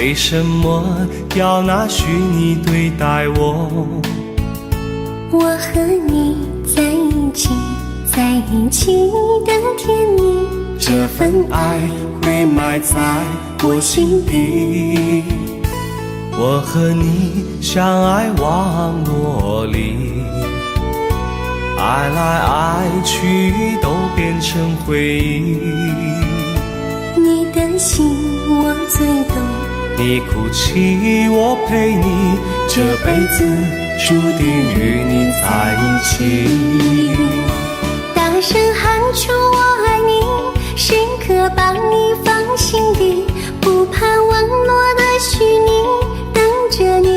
为什么要拿虚拟对待我？我和你在一起，在一起的甜蜜，这份爱会埋在我心底。我和你相爱网络里，爱来爱去都变成回忆。你的心我最懂，你哭泣我陪你，这辈子注定与你在一起。大声喊出我爱你，时刻把你放心底，不怕网络的虚拟，等着你。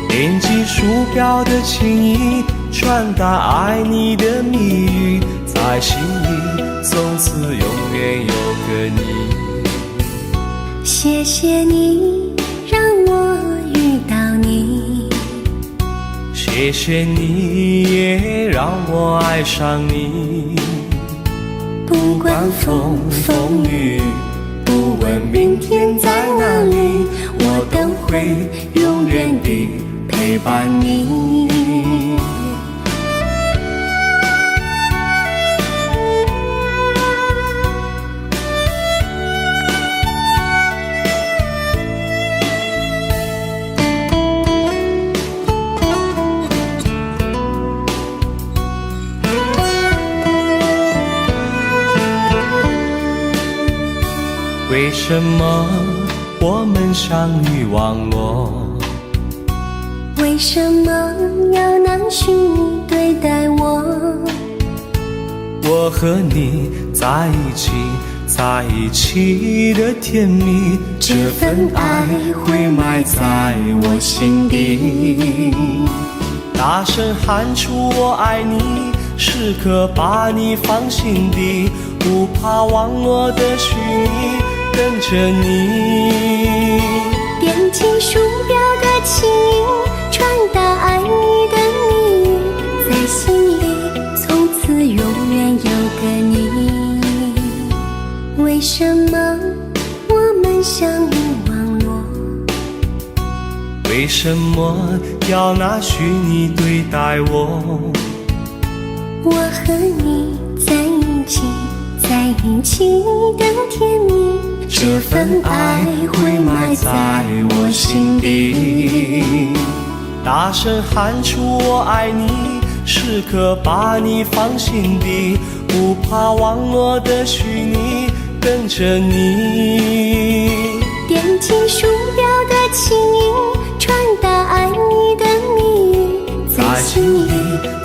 点击鼠标的情意，传达爱你的蜜语，在心里从此永远有个你。谢谢你让我遇到你，谢谢你也让我爱上你。不管风风雨，不问明天在哪里，我都会永远地陪伴你。为什么我们相遇网络？为什么要拿虚拟对待我？我和你在一起，在一起的甜蜜，这份爱会埋在我心底。大声喊出我爱你，时刻把你放心底，不怕网络的虚拟，等着你。点击鼠标的情音，传达爱你的蜜语，在心里从此永远有个你。为什么我们相遇网络？为什么要拿虚拟对待我？我和你在一起，在一起的甜蜜，这份爱会埋在我心底。大声喊出我爱你，时刻把你放心底，不怕网络的虚拟，等着你。点击鼠标的情音，传达爱你的蜜语，在心里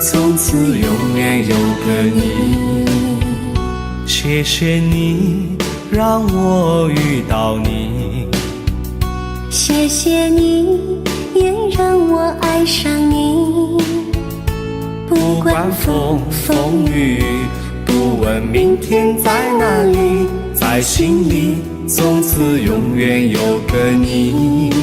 从此永远有个你。谢谢你让我遇到你，谢谢你也让我爱上你。不管风风雨，不问明天在哪里，在心里从此永远有个你。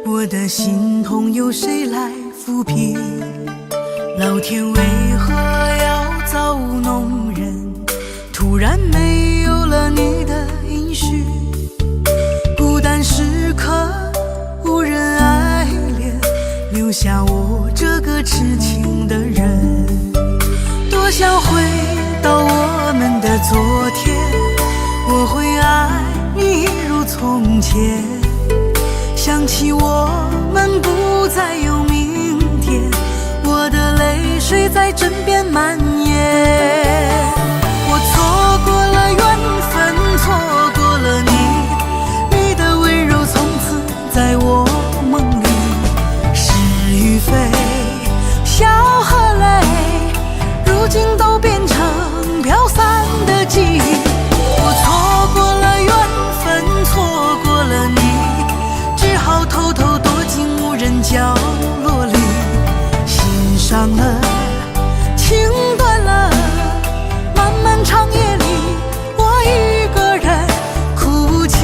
我的心痛有谁来抚平？老天为何要造物弄人？突然没有了你的音讯，孤单时刻无人爱怜，留下我这个痴情的人。多想回到我们的昨天，从前，想起我们不再有明天，我的泪水在枕边蔓延。我错过了缘分，错过了你，你的温柔从此在我梦里。是与非，笑和泪，如今都变成飘散的记忆。我错过了缘分，错过了你，只好偷偷躲进无人角落里。心伤了，情断了，漫漫长夜里，我一个人哭泣。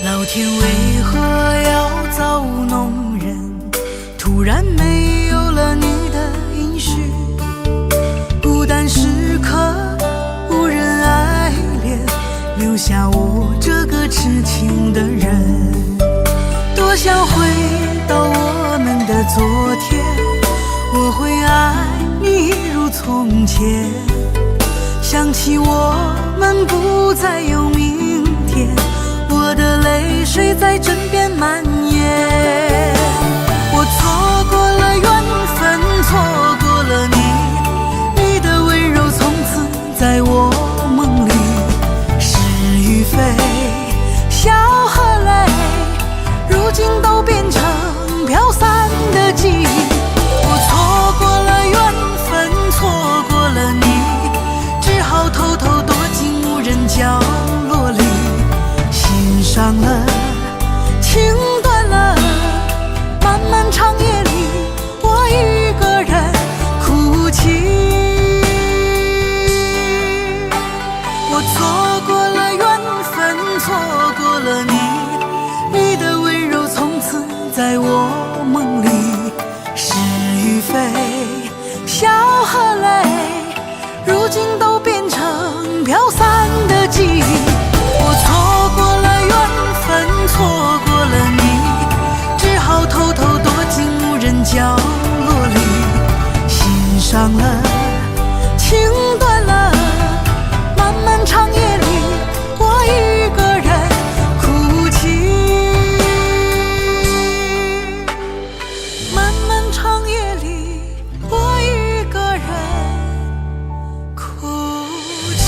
老天为何要造弄人？突然没有了你的音讯，孤单时刻无人爱怜，留下我这个痴情的人。多想回到我们的昨天，我会爱你一如从前。想起我们不再有明天，我的泪水在枕边蔓延。我错过了缘分，错过了你，你的温柔从此在我梦里。是与非，笑和泪，如今都变成飘散的记忆。我错过了缘分，错过了你，只好偷偷躲进无人角落里。心伤了，情断了，漫漫长夜里，我一个人哭泣。我错过了缘分，错过了你，你的温柔从此在我梦里。是与非，笑和泪，如今都变成飘散的记忆。我错过了缘分，错过了你，只好偷偷躲进无人角落里。心伤了，情断了，漫漫长夜里，我一个人哭泣。漫漫长夜里，我一个人哭泣。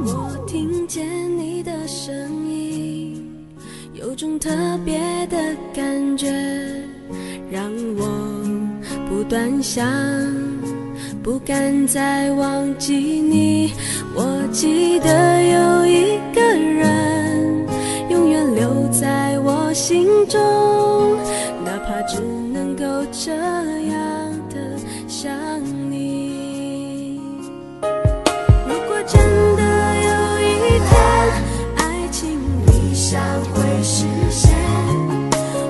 我听见你的声音，有种特别的感觉，让我不断想，不敢再忘记你。我记得有一个人，永远留在我心中，哪怕只能够这样的想你。如果真的有一天，爱情理想会实现，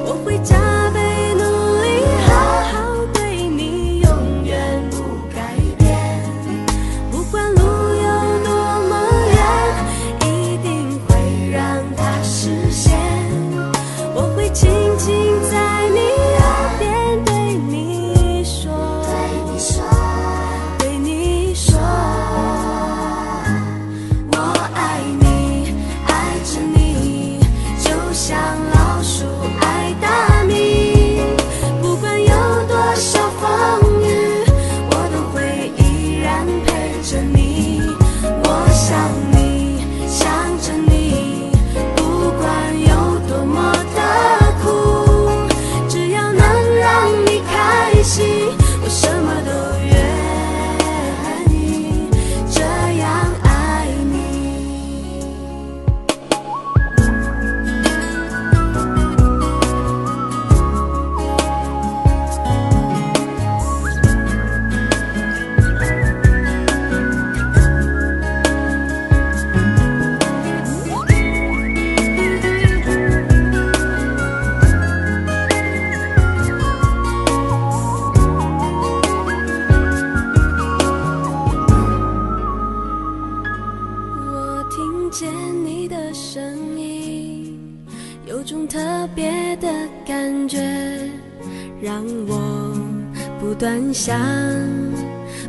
我会加倍努力，好好对你，永远不改变。不管路有多么远，一定会让它实现。我会轻轻在你耳边对你的声音，有种特别的感觉，让我不断想，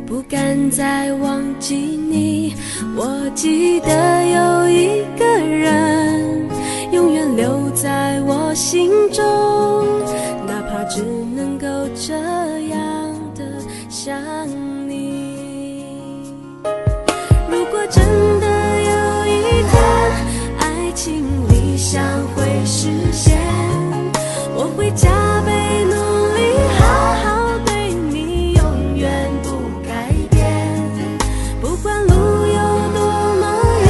不敢再忘记你。我记得有一个人永远留在我心中，哪怕只能够这样的想你。如果真的有一天爱情理想会实现，我会加倍努力好好对你，永远不改变。不管路有多么远，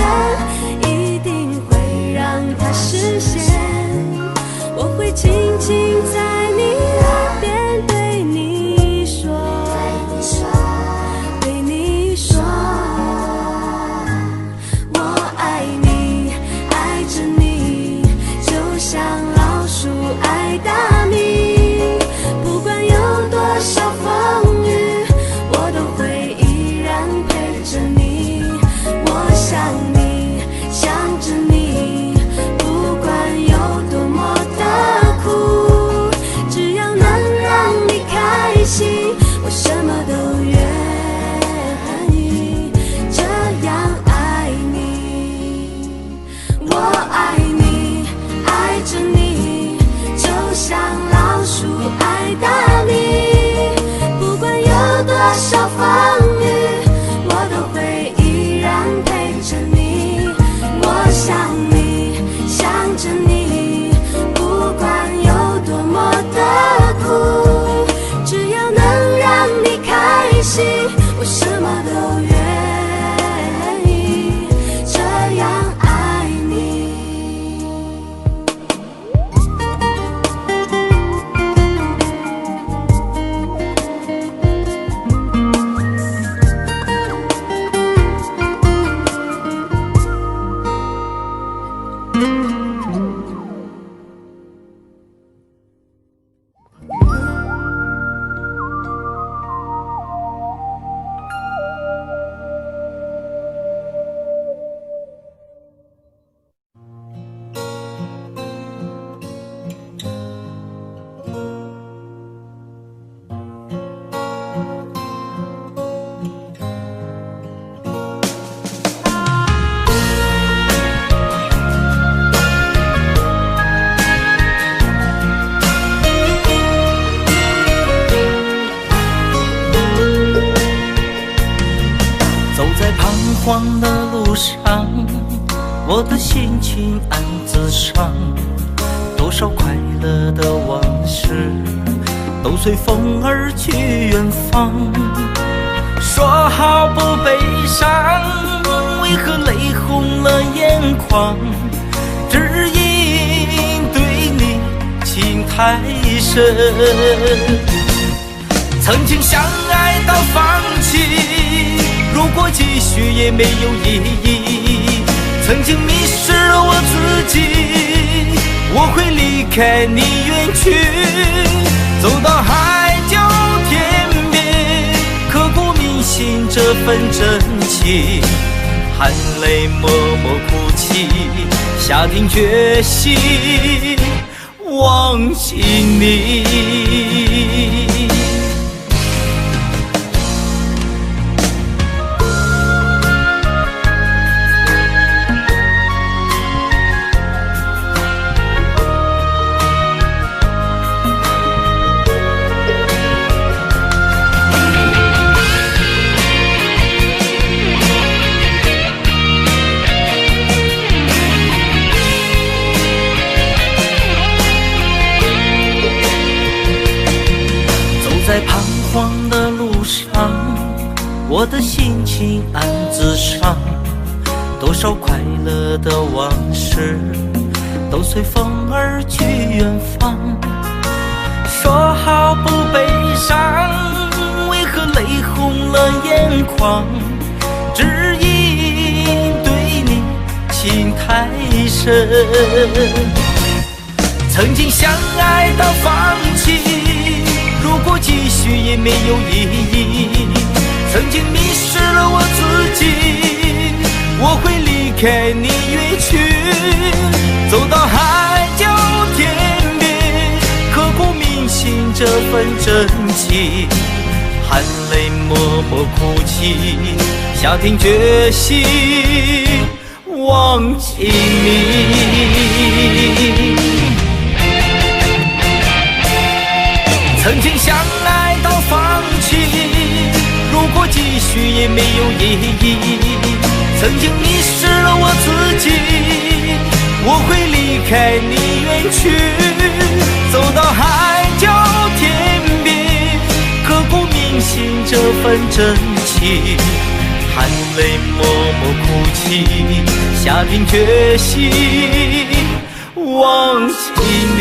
一定会让它实现。我会轻轻在你耳边对你说，对你说，我爱你，爱着你，就像老鼠爱大米。不管有多少风雨，我都会依然陪着你。我想你，想着你，不管有多么的苦，只要能让你开心，我什么都愿意这样爱你。我爱你，爱着你，就像老鼠爱大米。不管有多少风雨，我都会依然陪着你。我想你，想着你，不管有多么的苦，只要能让你开心，我什么都愿意这样爱你。走在彷徨的路上，我的心情暗自伤。多少快乐的往事都随风而去远方。说好不悲伤，为何泪红了眼眶？只因对你情太深，曾经相爱到放弃，如果继续也没有意义。曾经迷失了我自己，我会离开你远去，走到海角天边，刻骨铭心这份真情，含泪默默哭泣，下定决心忘记你。在彷徨的路上，我的心情暗自伤。多少快乐的往事都随风而去远方。说好不悲伤，为何泪红了眼眶？只因对你情太深，曾经相爱到放弃，如果继续也没有意义。曾经迷失了我自己，我会离开你远去，走到海角天边，刻骨铭心这份真情，含泪默默哭泣，下定决心忘记你。曾经相爱到放弃，如果继续也没有意义。曾经迷失了我自己，我会离开你远去，走到海角天边，刻骨铭心这份真情，含泪默默哭泣，下定决心忘记你。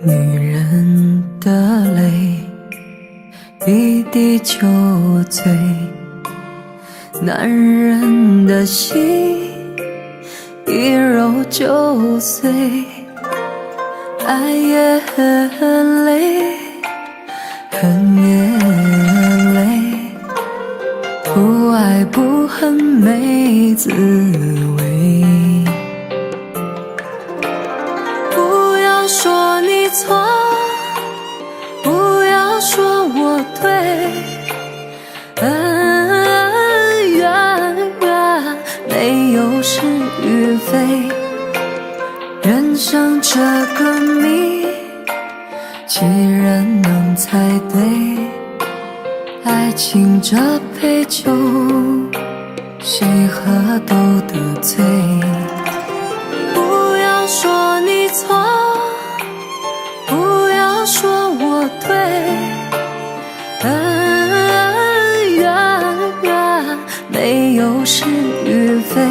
女人的泪一滴就醉，男人的心一揉就碎。爱也很累，恨也累，不爱不恨没滋味。不要说你错，不要说我对，恩怨没有是与非。人生这个谜，几人能猜对？爱情这杯酒，谁喝都得醉。不要说你错，不要说我对，恩怨没有是与非。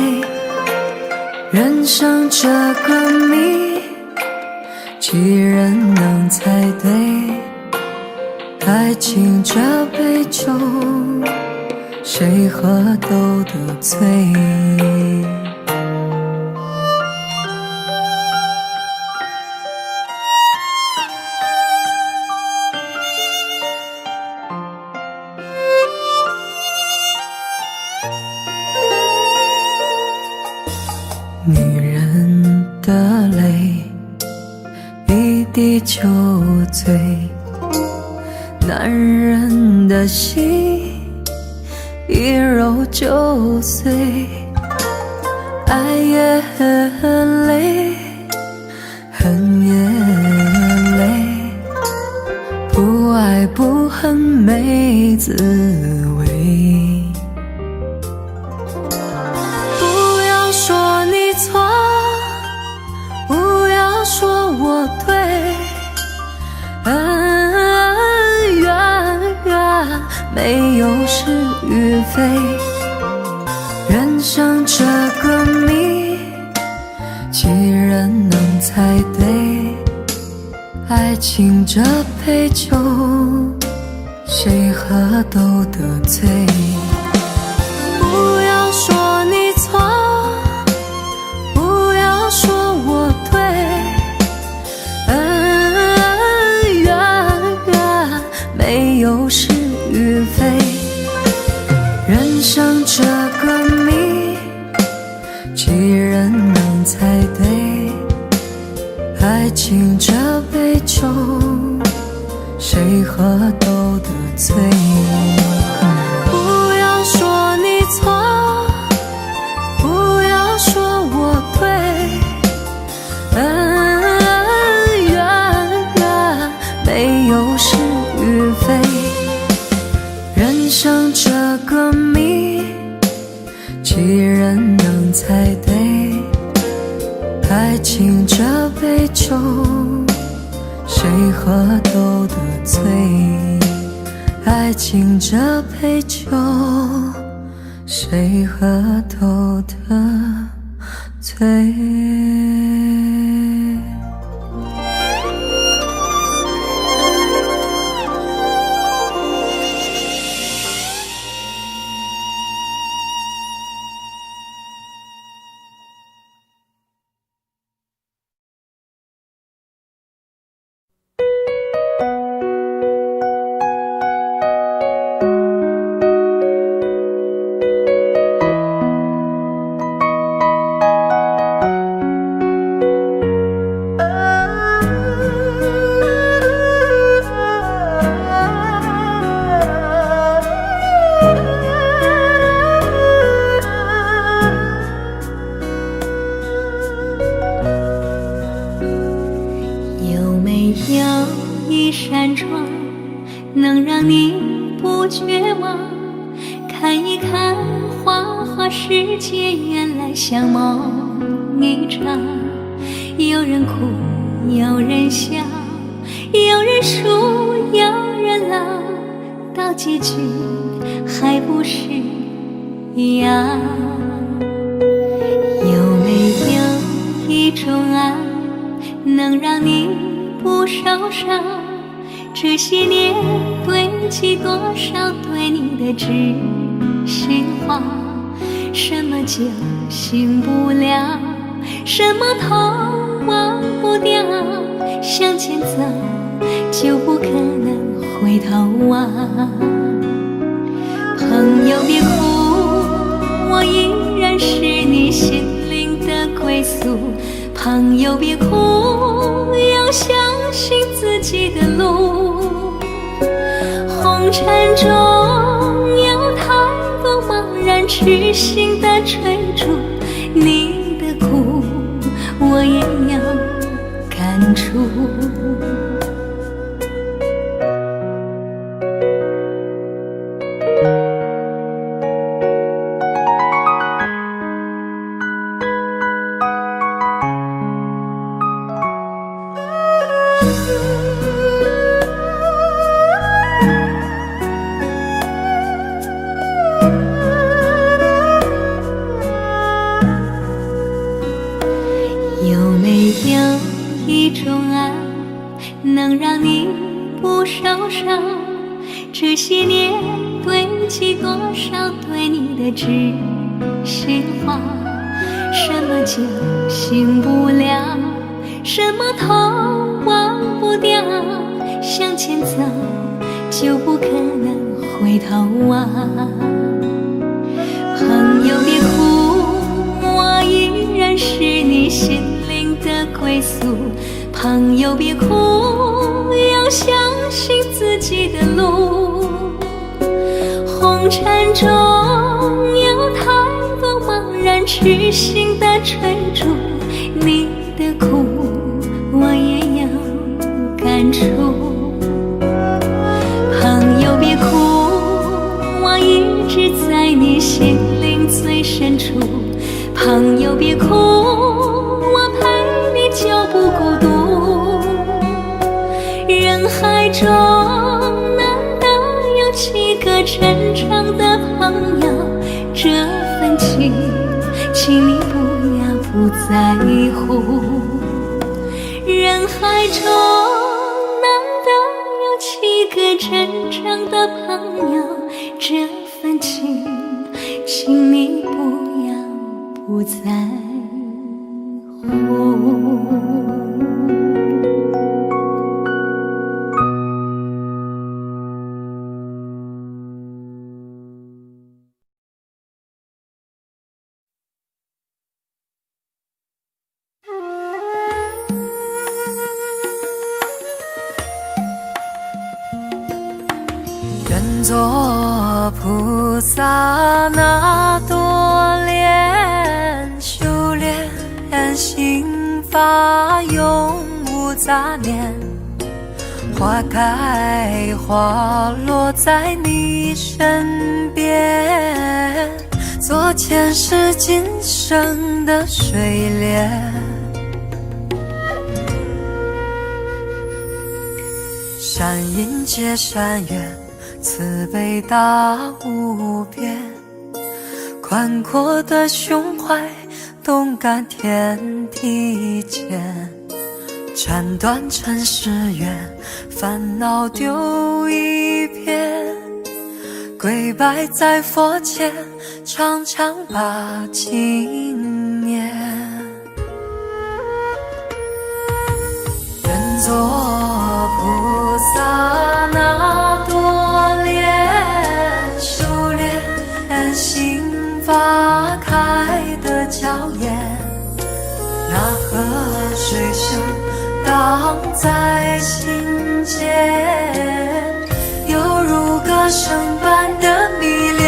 人生这个谜，几人能猜对？爱情这杯酒，谁喝都得醉。女人的泪一滴就醉，男人的心一揉就碎。爱也很累，恨也累，不爱不恨没滋味。不要说你错，不要说我对，恩怨没有是与非。人生这个谜，几人能猜对？爱情这杯酒，谁喝都得醉。不要说你错，不要说我对，恩怨没有是与非。人生这个谜，几人能猜对？爱情这杯酒，谁喝都得醉。不要说你错，不要说我对，恩怨没有是与非。人生这个谜，几人能猜对？爱情这杯酒，谁喝都得醉。爱情这杯酒，谁喝都得醉。一扇窗，能让你不绝望。看一看花花世界，原来像梦一场。有人哭，有人笑，有人输，有人老，到结局还不是一样。有没有一种爱，能让你不少伤。这些年堆积多少对你的知心话，什么叫醒不了，什么痛忘不掉，向前走就不可能回头啊。朋友别哭，我依然是你心灵的归宿。朋友别哭，要相信自己的路。红尘中有太多茫然痴心的追逐，你的苦我也要感触。有没有一种爱能让你不受伤？这些年堆积多少对你的知心话，什么叫醒不了，什么痛忘不掉，向前走就不可能回头啊。朋友别哭，我依然是你心灵的归宿。朋友别哭，要相信自己的路。红尘中有太多茫然痴心的追逐，你的苦我也要感触。朋友别哭，我一直在你心灵最深处。朋友别哭，我陪你就不孤独。人海中难得有几个真正的朋友，这份情请你不要不在乎。人海中难得有几个真正的朋友，这份情请你不要不在乎。愿做菩萨那朵莲，修炼心法永无杂念。花开花落在你身边，做前世今生的水莲。善因结善缘，慈悲大无边，宽阔的胸怀，动感天地间。斩断尘世缘，烦恼丢一片，跪拜在佛前，常常把经念。愿做菩萨那朵莲，修炼心法开得娇艳。那河水声荡在心间，犹如歌声般的迷恋。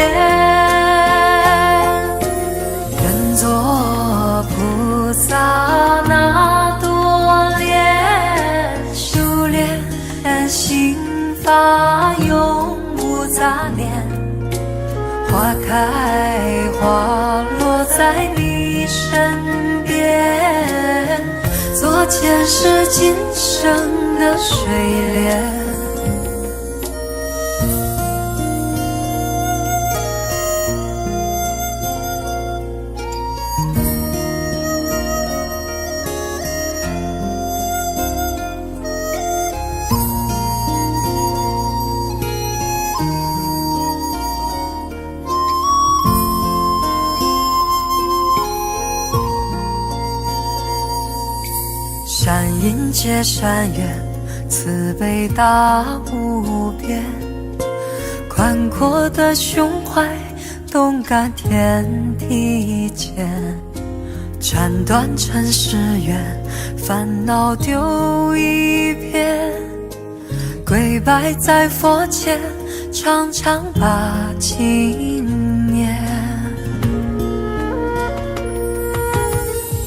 愿做菩萨那朵莲，修炼心法永无杂念。花开花落在你身边，做前世今生的水莲。界山远，慈悲大无边，宽阔的胸怀，动感天地间，斩断尘世缘，烦恼丢一边，跪拜在佛前，常常把经念。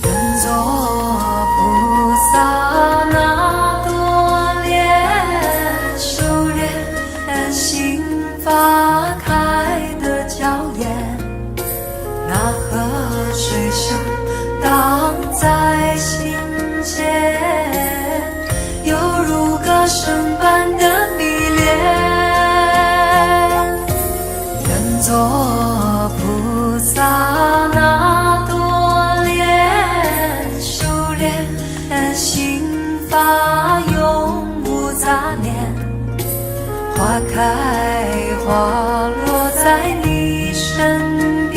愿做菩萨那多莲，修炼心法开的娇艳，那河水声荡在心间，犹如歌声般的迷恋。愿做菩萨那多莲，修炼心法永无杂念，花开花落在你身边，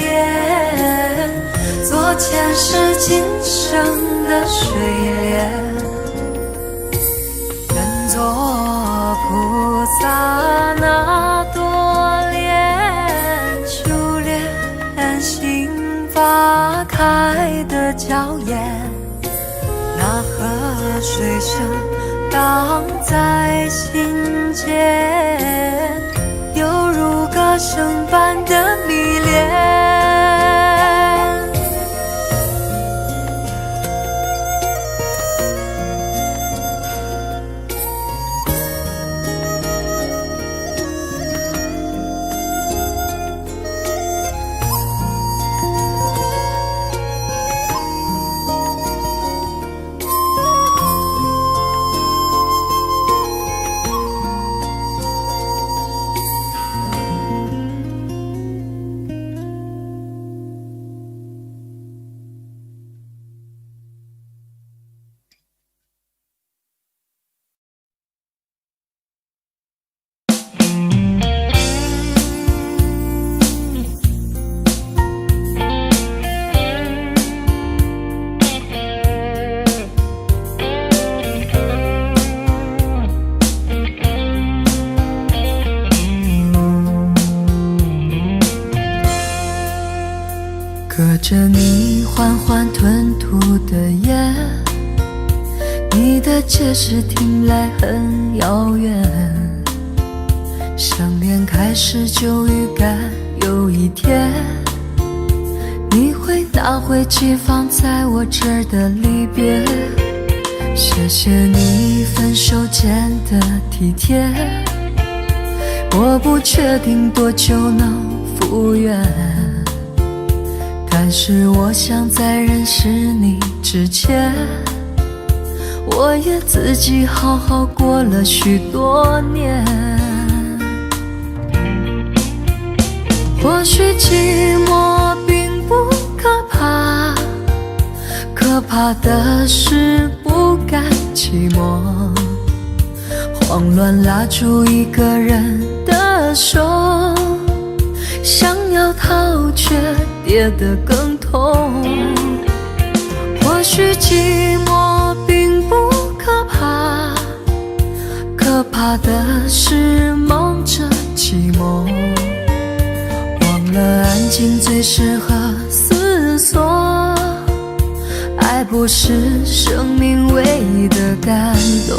做前世今生的水莲。愿做菩萨那多莲，修炼心法开的娇艳，那河水声荡在心间，犹如歌声般的迷恋。隔着你缓缓吞吐的烟，你的解释听来很遥远，相恋开始就预感有一天你会拿回寄放在我这儿的离别。谢谢你分手前的体贴，我不确定多久能复原，但是我想在认识你之前，我也自己好好过了许多年。或许寂寞并不可怕，可怕的是不甘寂寞，慌乱拉住一个人的手，想要逃却跌得更痛。或许寂寞并不可怕，可怕的是梦着寂寞，忘了安静最适合思索，爱不是生命唯一的感动。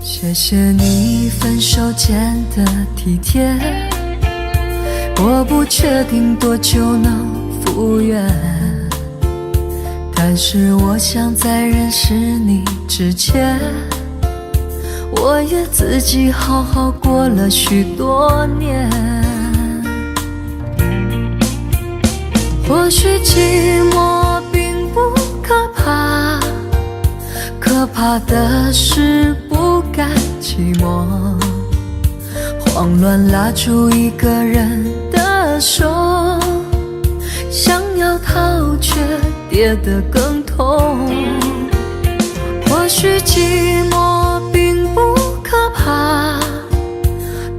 谢谢你分手前的体贴，我不确定多久能复原，但是我想在认识你之前，我也自己好好过了许多年。或许寂寞并不可怕，可怕的是不甘寂寞，慌乱拉住一个人的的手，想要逃却跌得更痛。或许寂寞并不可怕，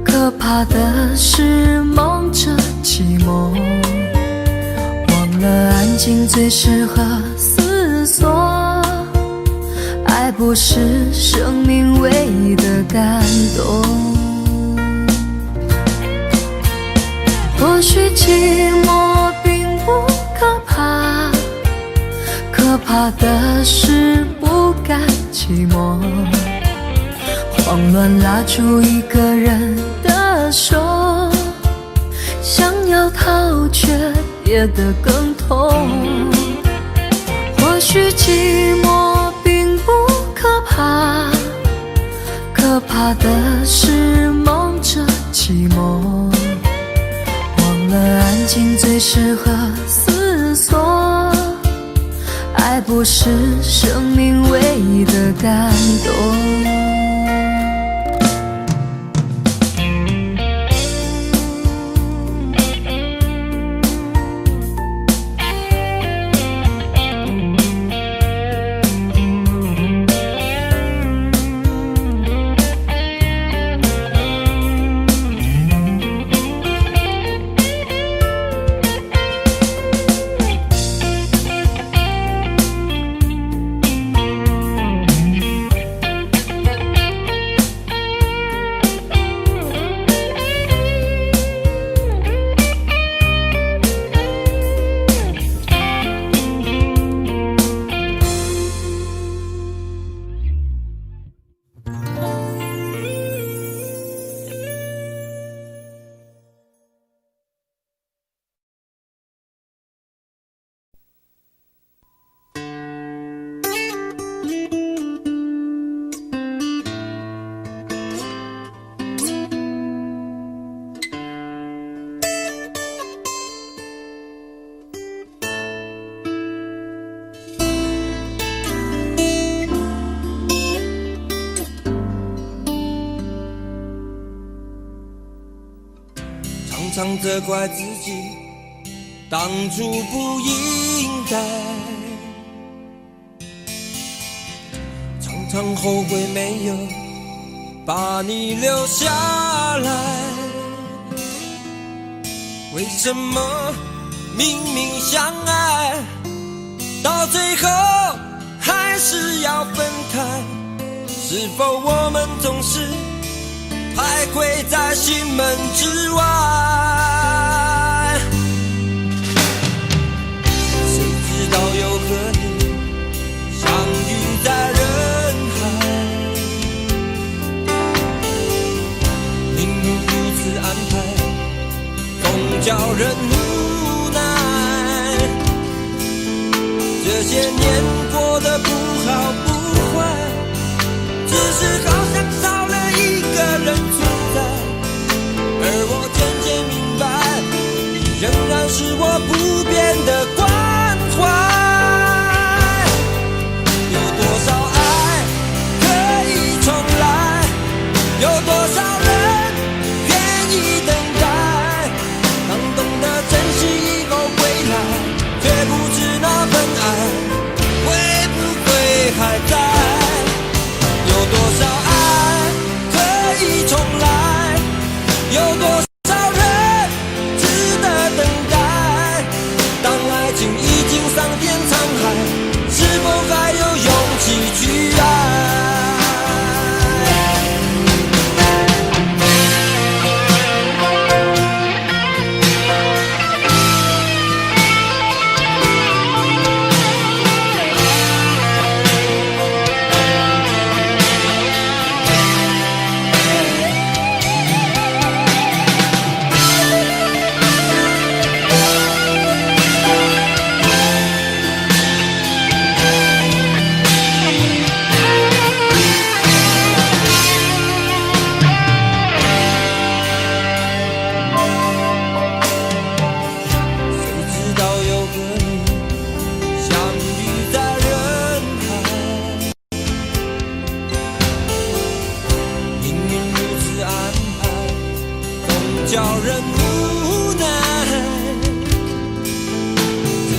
可怕的是忙着寂寞，忘了安静最适合思索。爱不是生命唯一的感动。或许寂寞并不可怕，可怕的是不甘寂寞，慌乱拉住一个人的手，想要逃却跌得更痛。或许寂寞并不可怕，可怕的是忙着寂寞，忘了安静最适合思索。爱不是生命唯一的感动。常常责怪自己当初不应该，常常后悔没有把你留下来。为什么明明相爱，到最后还是要分开？是否我们总是徘徊在心门之外？谁知道又和你相遇在人海，命运如此安排，总叫人无奈。这些年过得不好不坏，只是好像少了一个人存在，而我渐渐明白，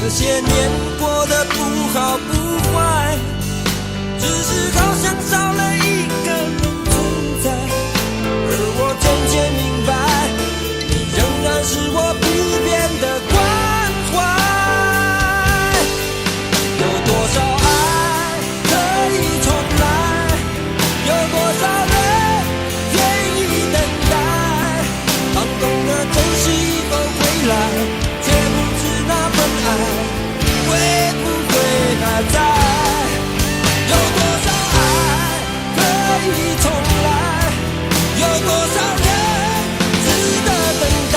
这些年过得不好不坏，只是好像少了一个人存在。而我渐渐明白，你仍然是我不变的关怀。有多少爱可以重来，有多少人愿意等待，当懂得珍惜后回来，却不知那份爱会不会还在。有多少爱可以重来，有多少人值得等待，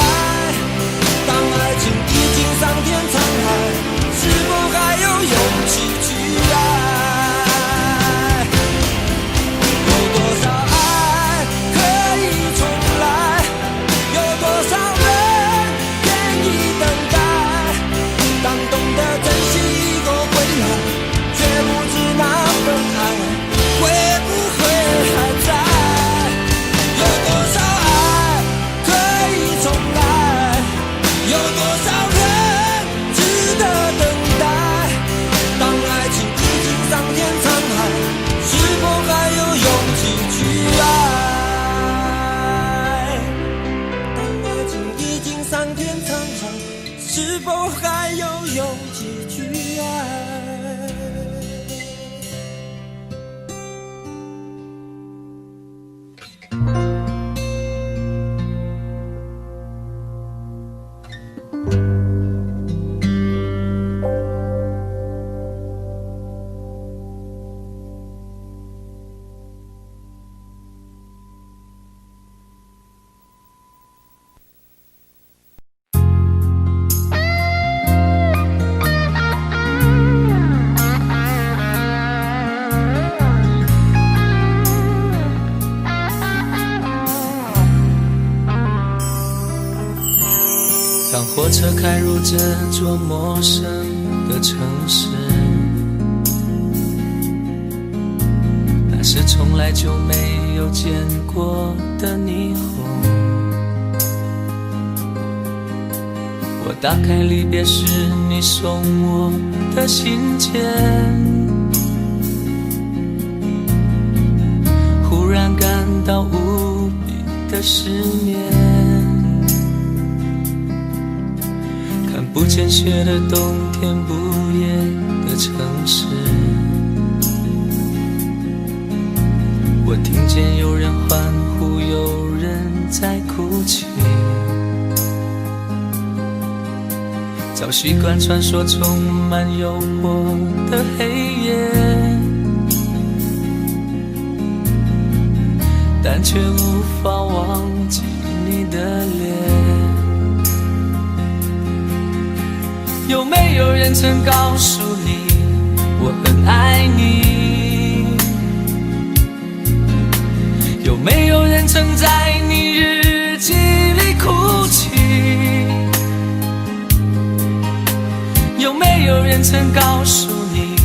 当爱情已经桑田沧海，是否还有勇气去爱？有多少爱可以重来，有多少人愿意等待，当懂得珍惜以后回来，却不知那份爱会不会还在。有多少爱可以重来，有多少人值得等待，当爱情已经桑田沧海，是否还有勇气去爱？当爱情已经桑田沧海，是否还有勇气去爱？当火车开入这座陌生的城市，那是从来就没有见过的霓虹。我打开离别时你送我的信件，忽然感到无比的失眠。看不见雪的冬天，不夜的城市，我听见有人欢呼，有人在哭泣。早习惯穿梭充满诱惑的黑夜，但却无法忘记你的脸。有没有人曾告诉你我很爱你？有没有人曾在你日记里哭泣？有没有人曾告诉你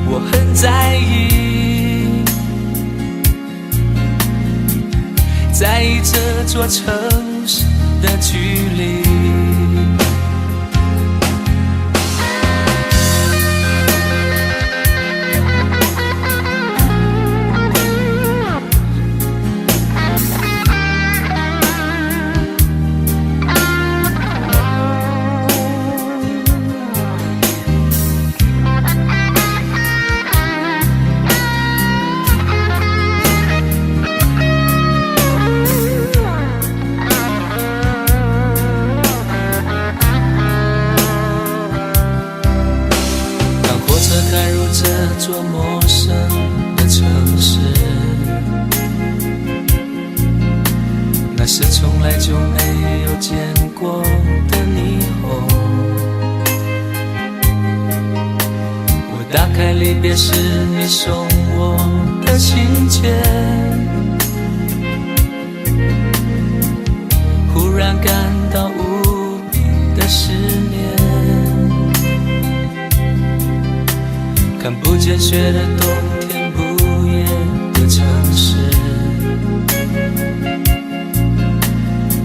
我很在意？在意这座城市的距离。开入这座陌生的城市，那是从来就没有见过的霓虹。我打开离别时你送我的信件，忽然感到无比的失眠。看不见雪的冬天，不夜的城市，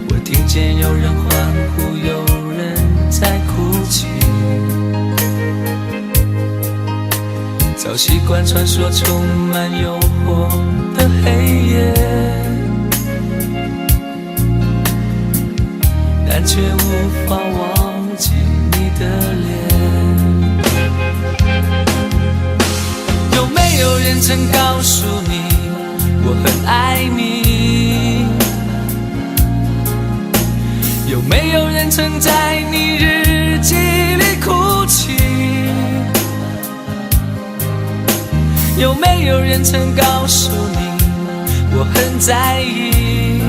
我听见有人欢呼，有人在哭泣。早习惯穿梭充满诱惑的黑夜，但却无法忘记你的脸。有没有人曾告诉你我很爱你？有没有人曾在你日记里哭泣？有没有人曾告诉你我很在意？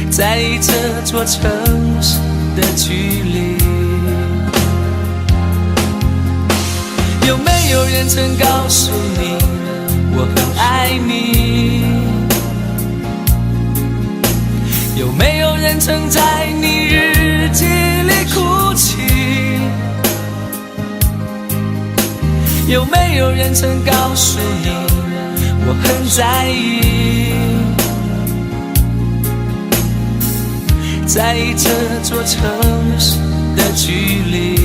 在意这座城市的距离。有没有人曾告诉你我很爱你？有没有人曾在你日记里哭泣？有没有人曾告诉你我很在意？在意这座城市的距离。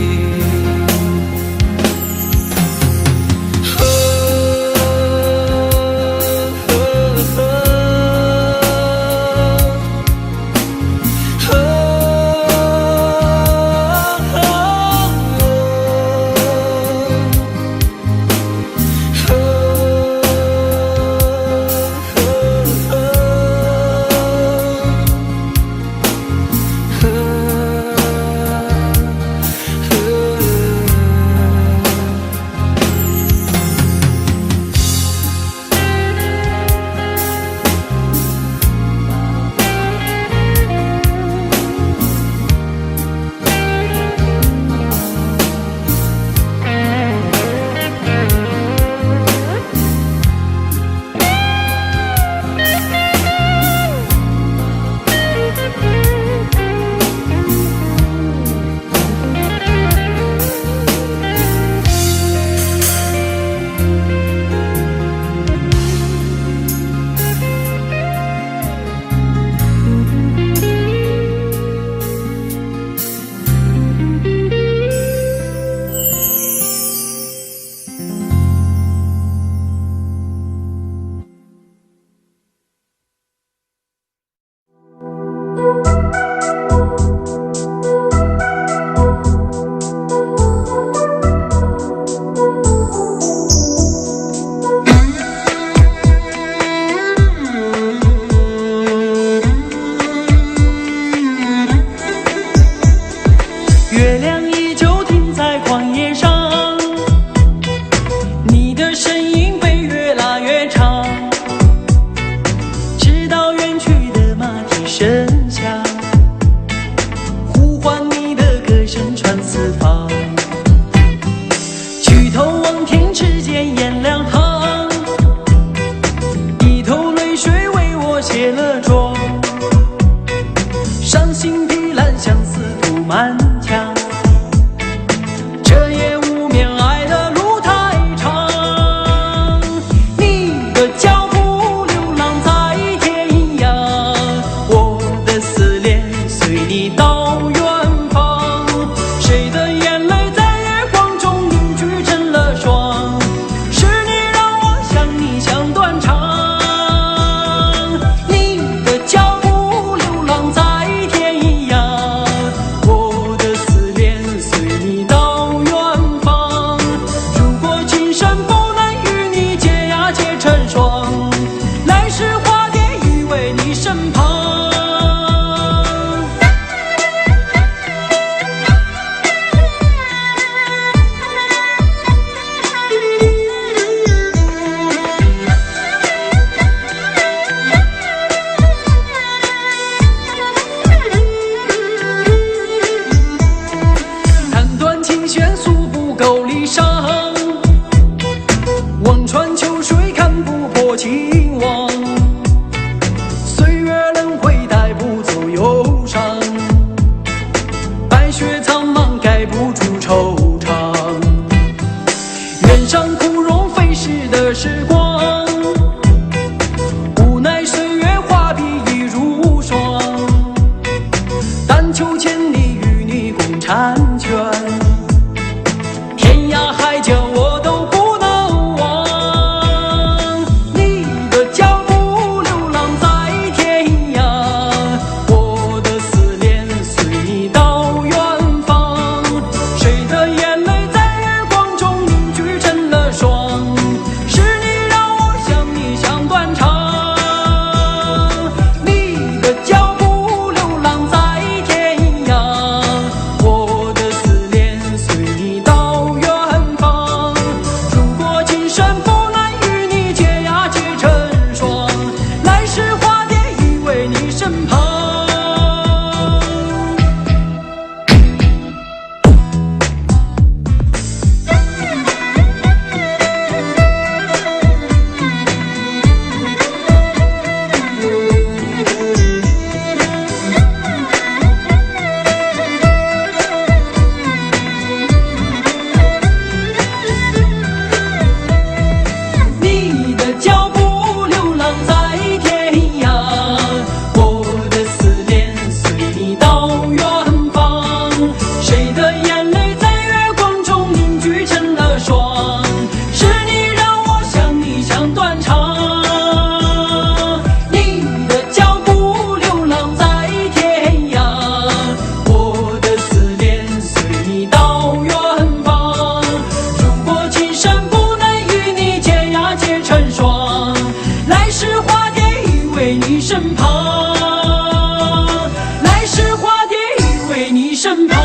身旁。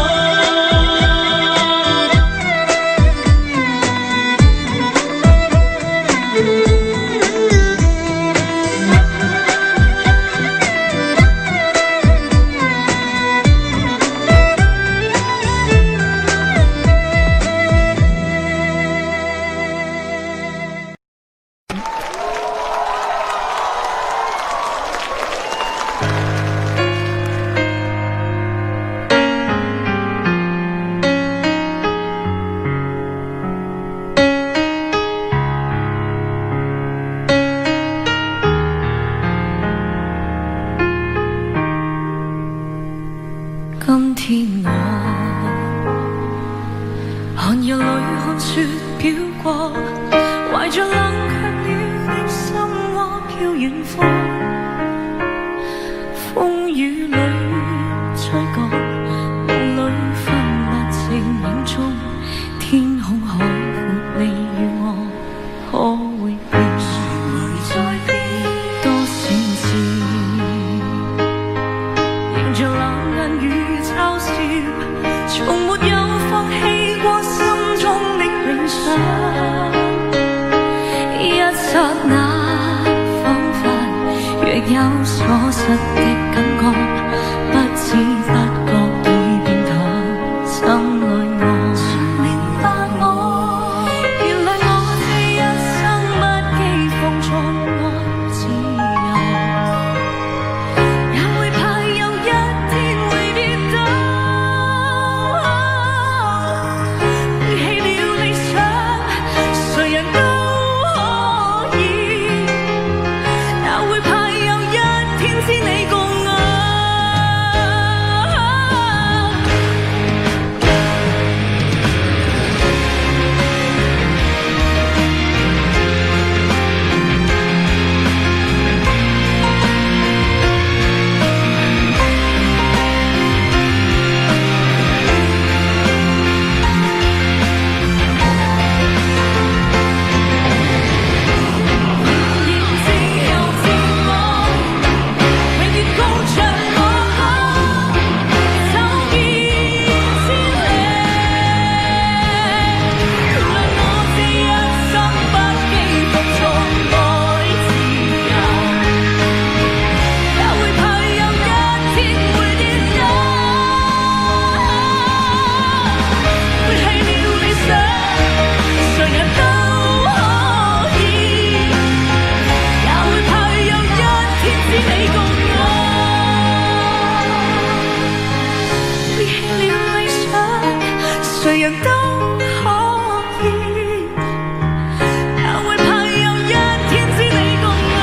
今天我寒夜里看雪飘過，懷着冷卻了的心窩飄遠方，風雨裏吹過，夢裏分不清影蹤，天空海闊，你與我可會變？在變多少次，迎着冷眼與嘲笑，從沒有放棄過心中的理想。一剎那，彷彿若有所失的感覺，不知不覺已變淡，心裏我才明白我，原來我這一生不羈放縱愛自由，也會怕有一天會跌倒，背棄了理想，誰人都可以，也會怕有一天知你共我。誰人都可以，也會怕有一天知你共我。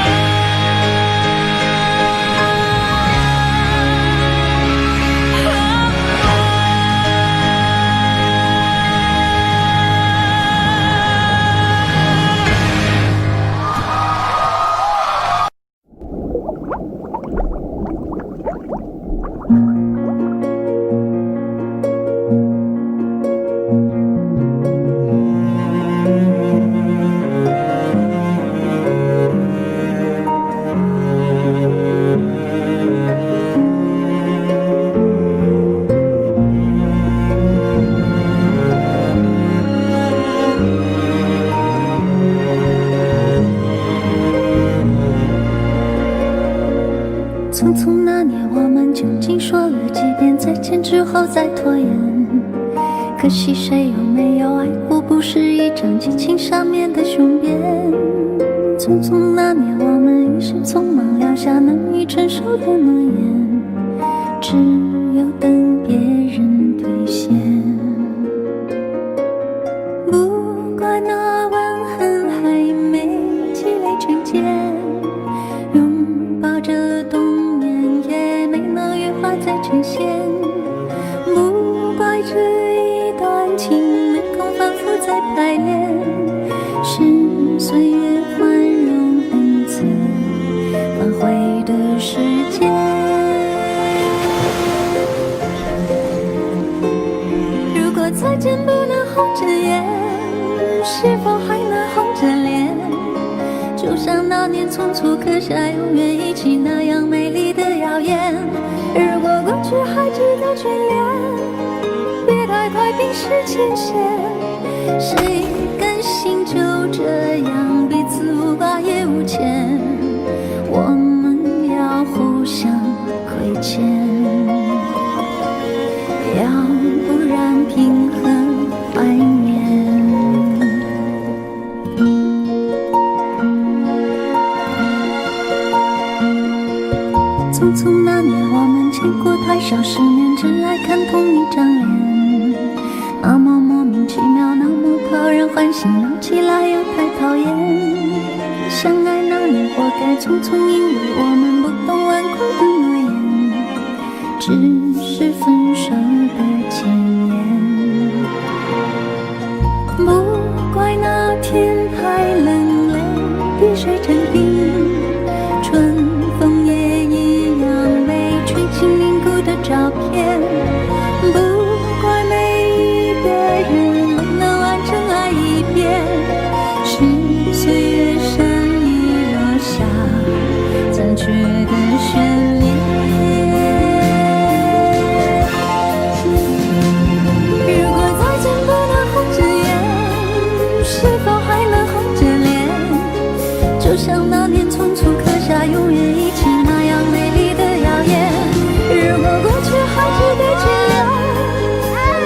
匆匆那年，我们究竟说了几遍再见之后再拖延？可惜谁有没有爱过，不是一张激情上面的雄辩。匆匆那年，我们一时匆忙撂下难以承受的诺言，只有等别人兑现。不怪那吻痕还没积累成茧，拥抱着冬眠也没能羽化再成仙。不怪这一段情没空反复再排练，是岁月宽容恩赐挽回的时间。如果再见不能红着眼，是否还能红着脸？就像那年匆促刻下永远一起那样美丽的谣谣言。如果过去还值得眷恋，别太快冰释前嫌。谁甘心就这样彼此无挂也无牵？我们要互相亏欠，要不然凭何怀念？匆匆那年我们见过太少世面，只爱看同一张脸，那么莫名其妙，那么讨人欢喜，闹起来又太讨厌。相爱那年活该匆匆，因为我们不懂顽固的诺言，只是分手的前言。不怪那天太冷，泪滴水成冰，春风也一样被吹进凝固的照片。不怪每一个人不能完整爱一遍，是岁月善意落下残缺的悬念。如果再见不能红着眼，是否还能红着脸？就像那年匆促刻下永远一起那样美丽的谣言。如果过去还值得眷恋，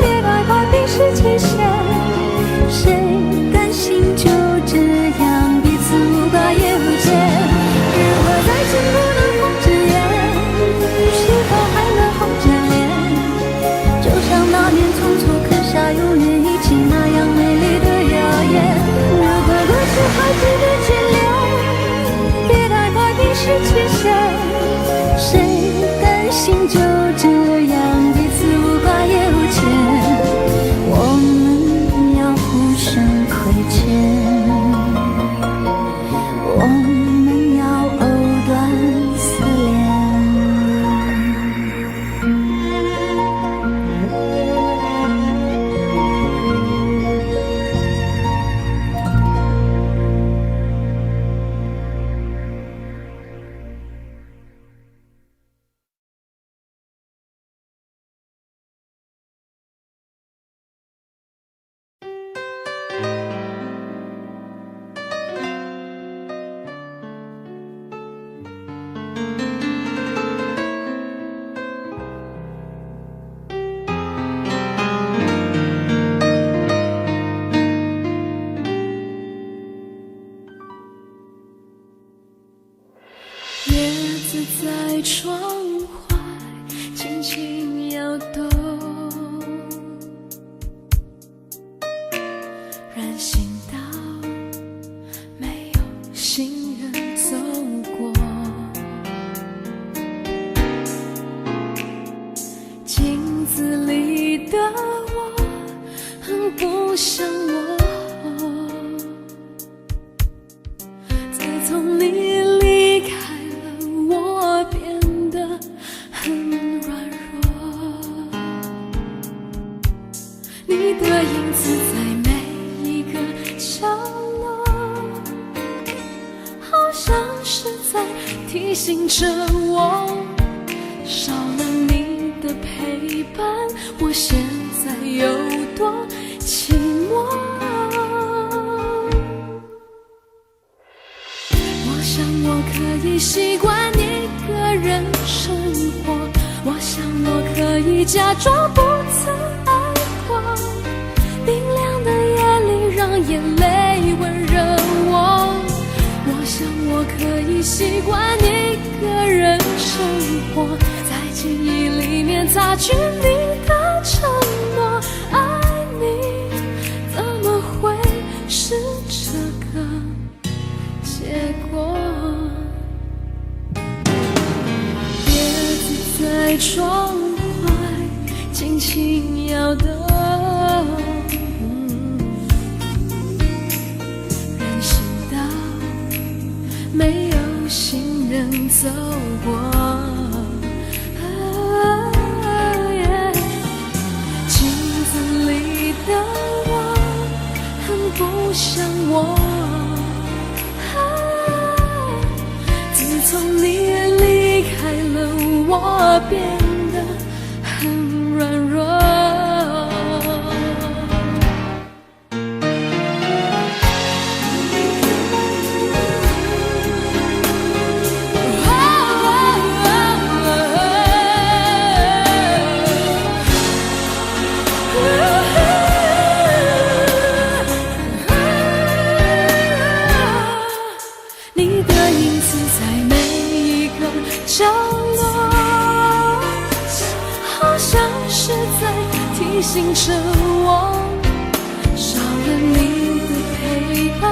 别太快冰释前嫌。谁甘心就这样彼此无挂也无牵？如果再见不能红着眼，是否还能红着脸？就像那年匆促刻下永远一起那样美丽的谣言。如果过去还值得眷恋，别太快冰释前嫌。谁甘心就这样彼此无挂也无牵？我们要互相亏欠，我们要藕断丝连。叶子在窗外轻轻摇动，人行道没有行人走过，镜子里的我很不像我，自从你离开我变得很软弱，你的影子在每一个角落，好像是在提醒着我，少了你的陪伴，我现在有多寂寞。我想我可以习惯一个人生活，我想我可以假装不曾爱过，冰凉的夜里让眼泪温热我，我想我可以习惯一个人生活，在记忆里面擦去你的承诺，爱你怎么会是这个结果？在窗外轻轻摇动，人行道没有行人走过，镜子里的我很不像我，自从你离开了我我变得很软弱。你的影子在每一个角落，好像是在提醒着我，少了你的陪伴，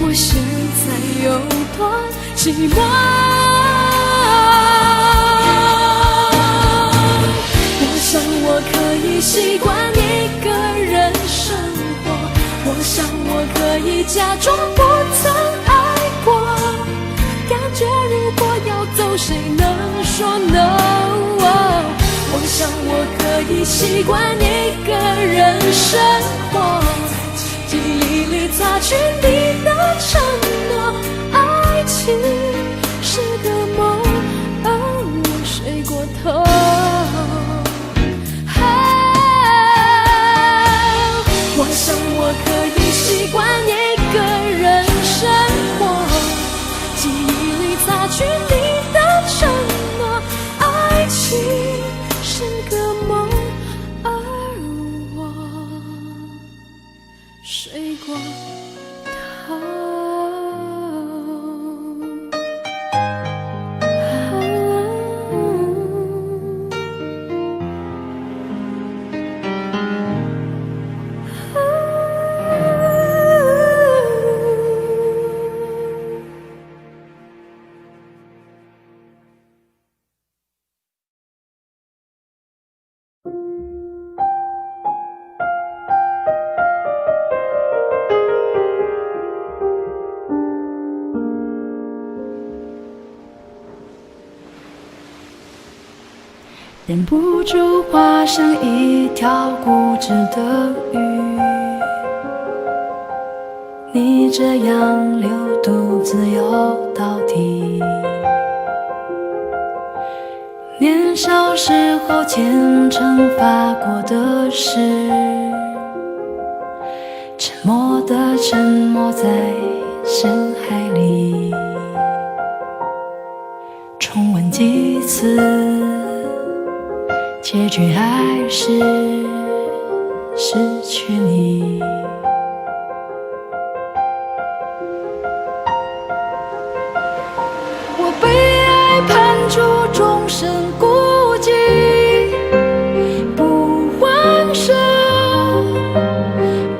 我现在有多寂寞。我想我可以习惯一个人生活，我想我可以假装不曾爱过，感觉如果要走，谁能说 no？ 我想我可以习惯一个人生活，记忆里擦去你的承诺，爱情是个梦，而我睡过头。我想我可以习惯一个人生活，记忆里擦去你的承诺，爱情是个梦，而我睡过头。忍不住化成一条固执的鱼，你这样流独自游到底。年少时候虔诚发过的誓，沉默的沉没在深海里，重温几次，结局还是失去你。我被爱判处终身孤寂，不还手，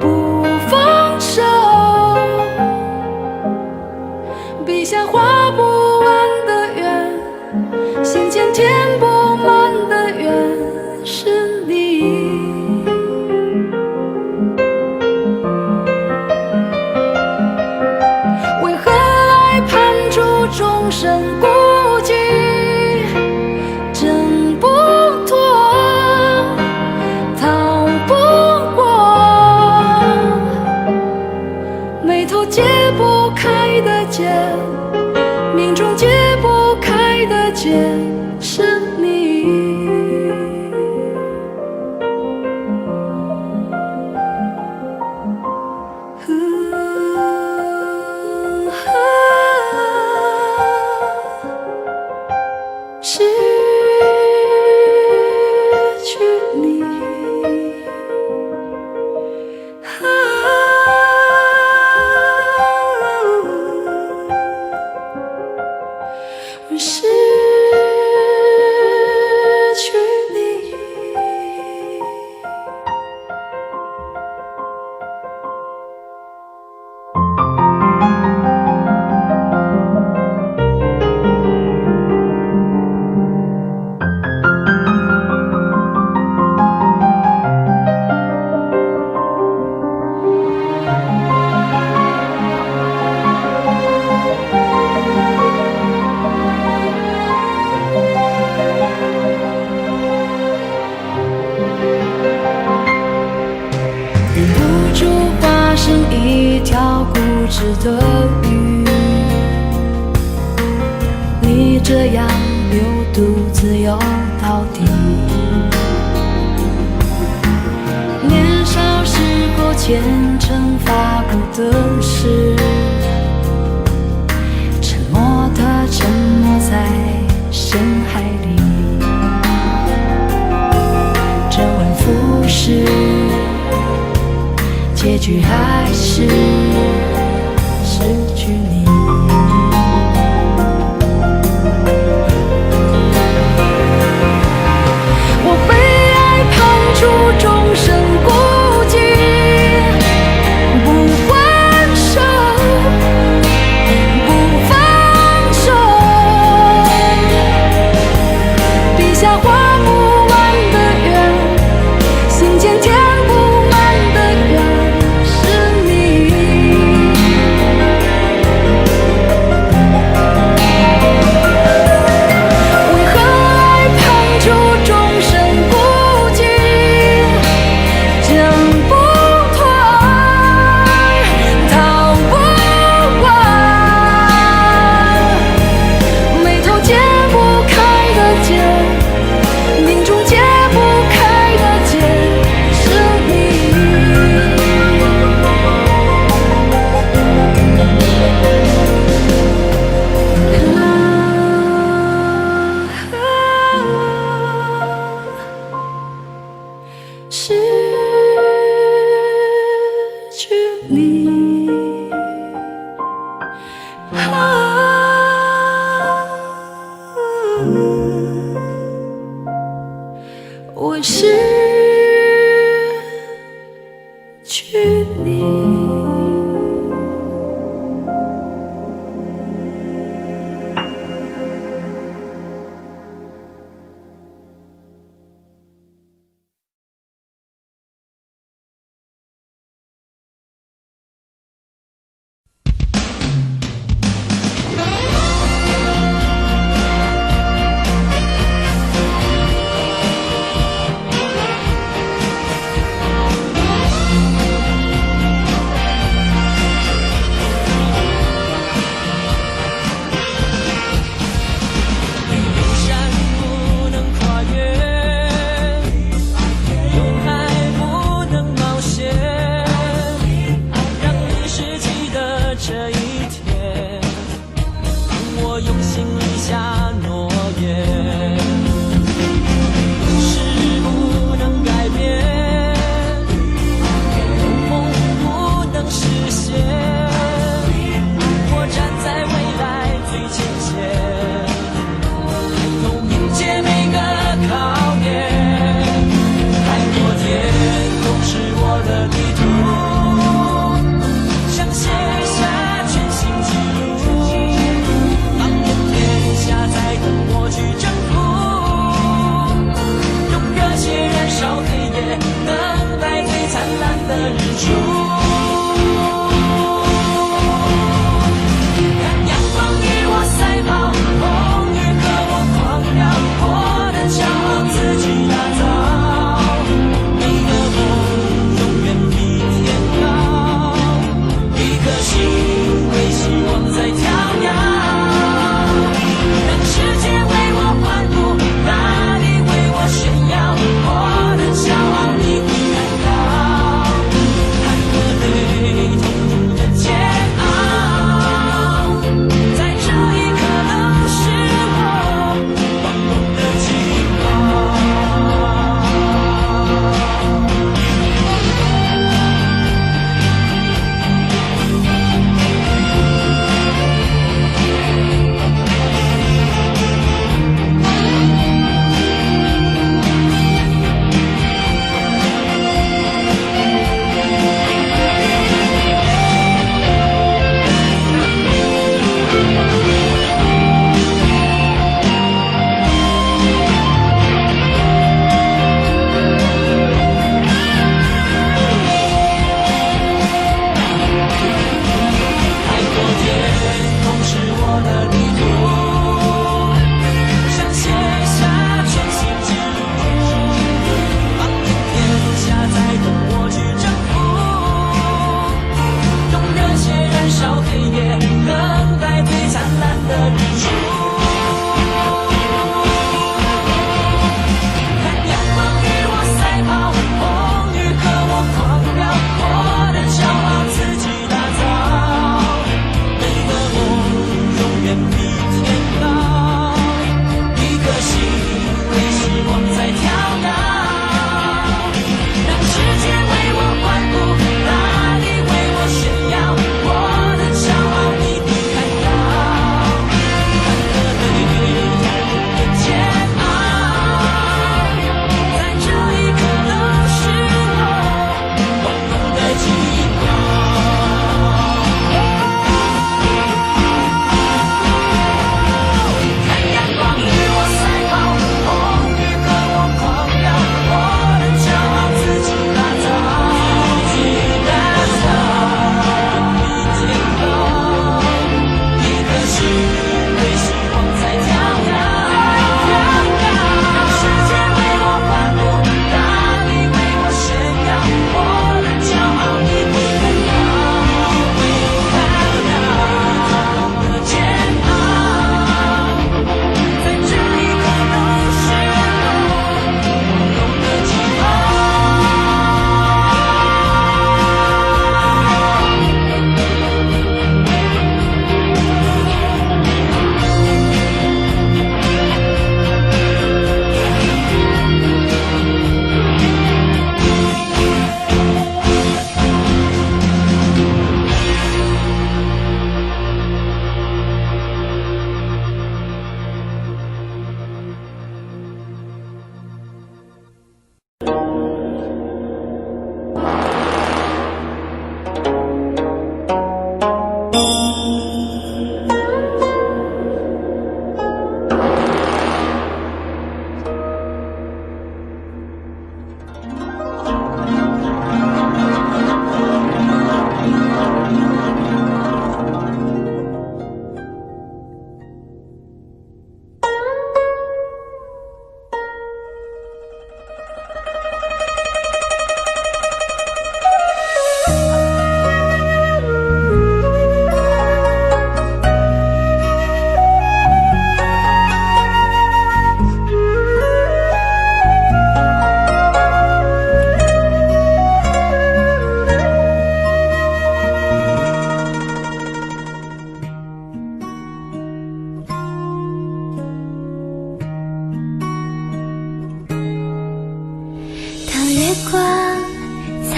不放手，笔下画不完的圆，心间填不满的缘，是你。为何爱判处终身孤寂，挣不脱，逃不过，眉头解不开的结，命中解不开的结，是你。失去你，失去你。忍不住化身一条固执的鱼，你这样流独自游到底。年少时过虔诚发过的誓，沉默的沉没在深海里，周而复始，结局还是失去你。我被爱判处终身孤寂，不还手，不放手，笔下画不完的圆，心间填不满的缘，是你。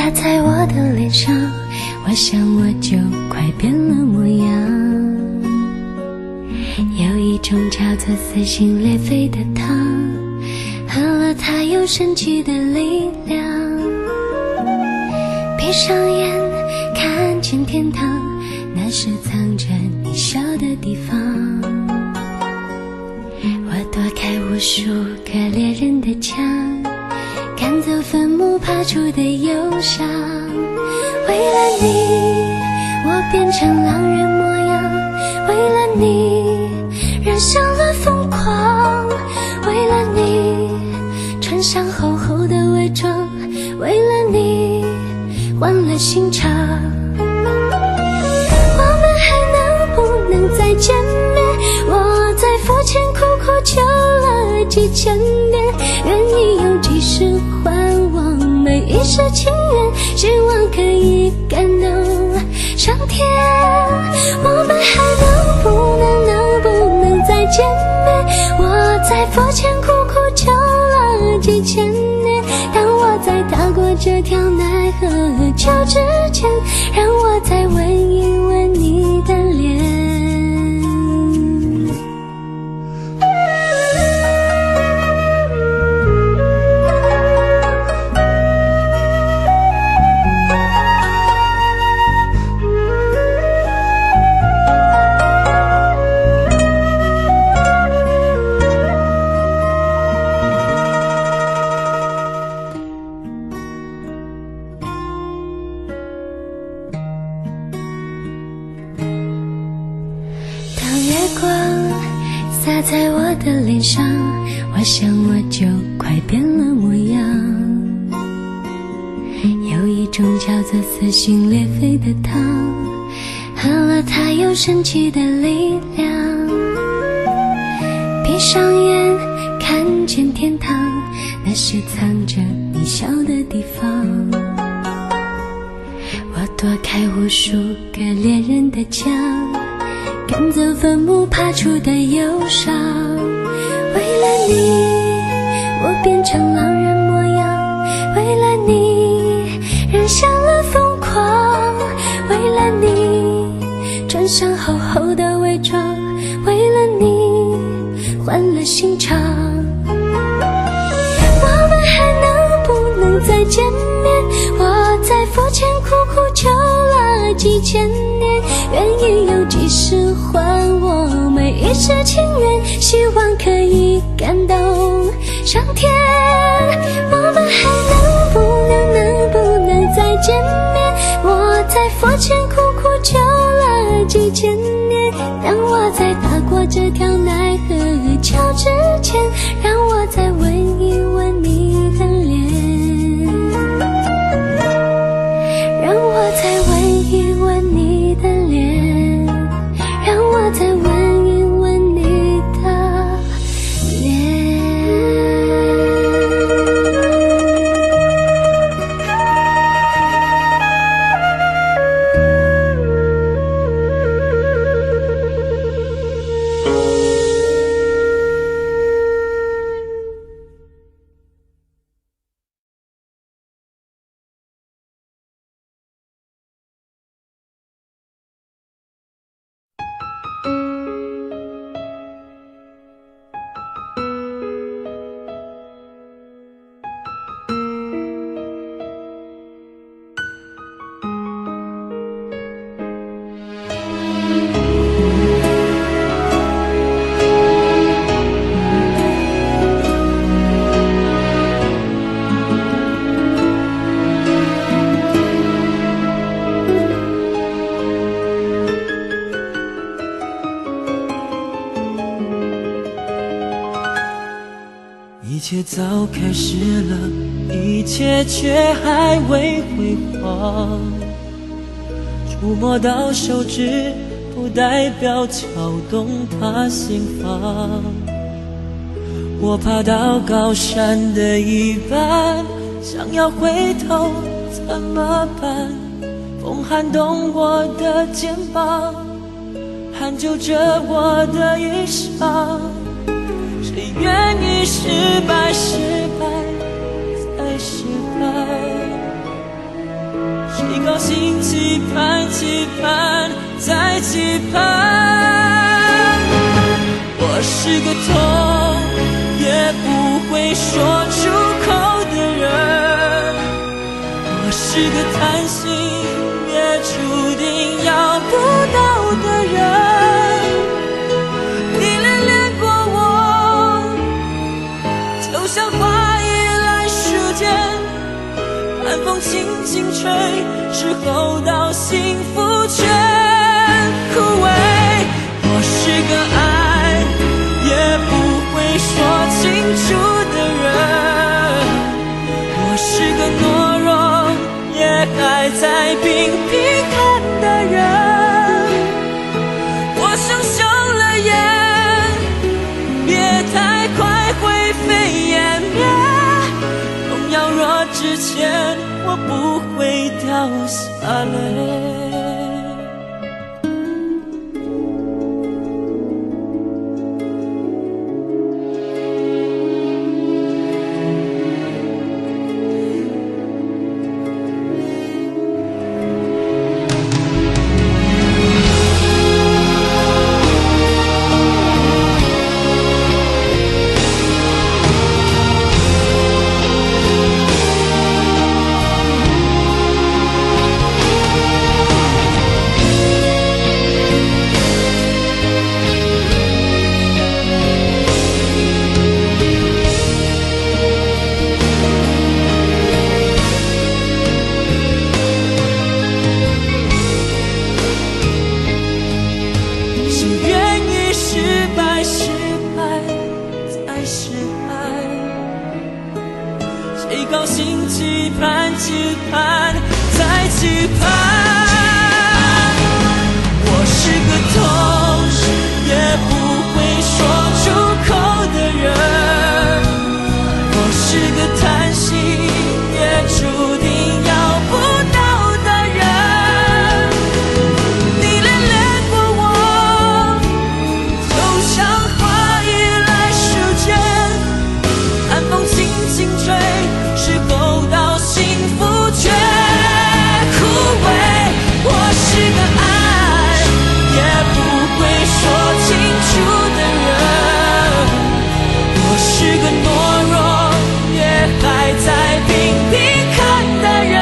洒在我的脸上，我想我就快变了模样。有一种叫做撕心裂肺的糖，喝了它有神奇的力量。闭上眼看见天堂，那是藏着你笑的地方。我躲开无数个猎人的枪，赶走坟墓爬出的忧伤。为了你我变成狼人模样，为了你染上了疯狂，为了你穿上厚厚的伪装，为了你换了心肠。我们还能不能再见面？我在佛前苦苦求了几千遍，愿意用几世还我每一世情缘，希望可以感动上天。我们还能不能再见面？我在佛前苦苦求了几千年，当我在踏过这条奈何桥之前，让我再吻一吻你的脸。洒在我的脸上，我想我就快变了模样。有一种叫做撕心裂肺的糖，喝了它有神奇的力量。闭上眼看见天堂，那是藏着你笑的地方。我躲开无数个猎人的枪，赶走坟墓爬出的忧伤。为了你我变成狼人模样，为了你染上了疯狂，为了你穿上厚厚的伪装，为了你换了心肠。我们还能不能再见面？我在佛前苦苦求了几千年，愿意有几世还我每一世情缘，希望可以感动上天。我们还能不能再见面？我在佛前苦苦求了几千年，当我在踏过这条奈何桥之前，让我再吻一吻你的脸，让我再吻一吻你的脸，让我再吻一吻你的脸。一切早开始了，一切却还未辉煌。触摸到手指，不代表敲动他心房。我爬到高山的一半，想要回头怎么办？风撼动我的肩膀，hand就着我的衣裳。谁愿意失败，失败再失败？谁高兴期盼期盼再期盼。我是个痛也不会说出口的人，我是个贪心也注定要不到的人。你恋恋过我，就像花依赖时间，寒风轻轻吹，之后到幸福却枯萎。我是个爱也不会说清楚的人，我是个懦弱也还在拼拼看的人。我想休了眼，别太快灰飞烟灭，痛要若之前我不会掉下泪。谁高兴期盼期盼再期盼。我是个痛也不会说出口的人，我是个贪心也注定要不到的人。你恋恋过我，就像花依赖时间，寒风轻轻吹，之后到幸福却枯萎。我是个爱也不会说清楚的人，我是个懦弱也还在拼拼看的人。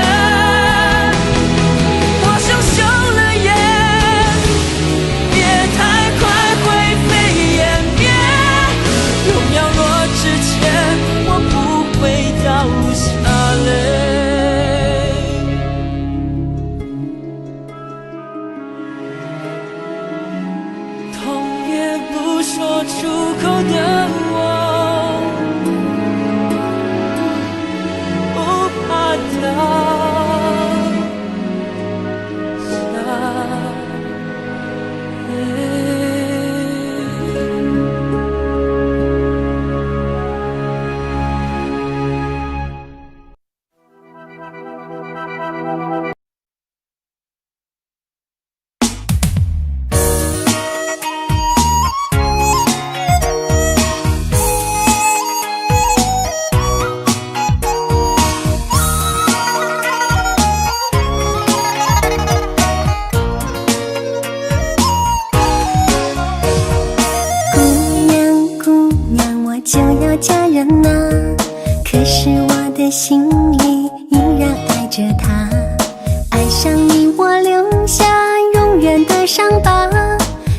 我想休了眼，别太快灰飞烟灭，有秒落之前我不会掉下泪。痛也不说出口的我，不怕掉下泪。就要嫁人啊，可是我的心里依然爱着他。爱上你我留下永远的伤疤，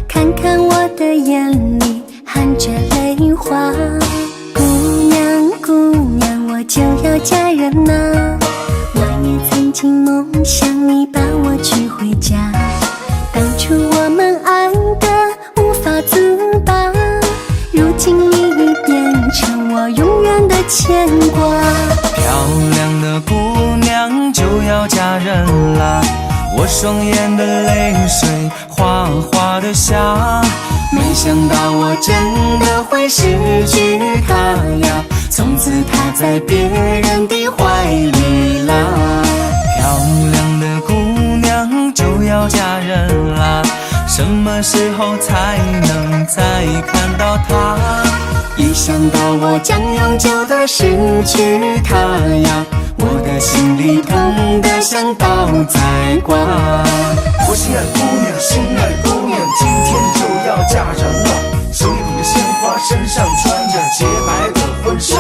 看看我的眼里含着泪花。姑娘姑娘，我就要嫁人啊，我也曾经梦想你把我娶回家。当初我们爱得无法自拔，如今你已变成我永远的牵挂。漂亮的姑娘就要嫁人啦，我双眼的泪水哗哗地下。没想到我真的会失去她呀，从此她在别人的怀里啦。漂亮的姑娘就要嫁人啦，什么时候才能再看到她？一想到我将永久的失去她呀，我的心里痛得像刀在刮。我心爱的姑娘，心爱的姑娘，今天就要嫁人了。手里捧着鲜花，身上穿着洁白的婚纱。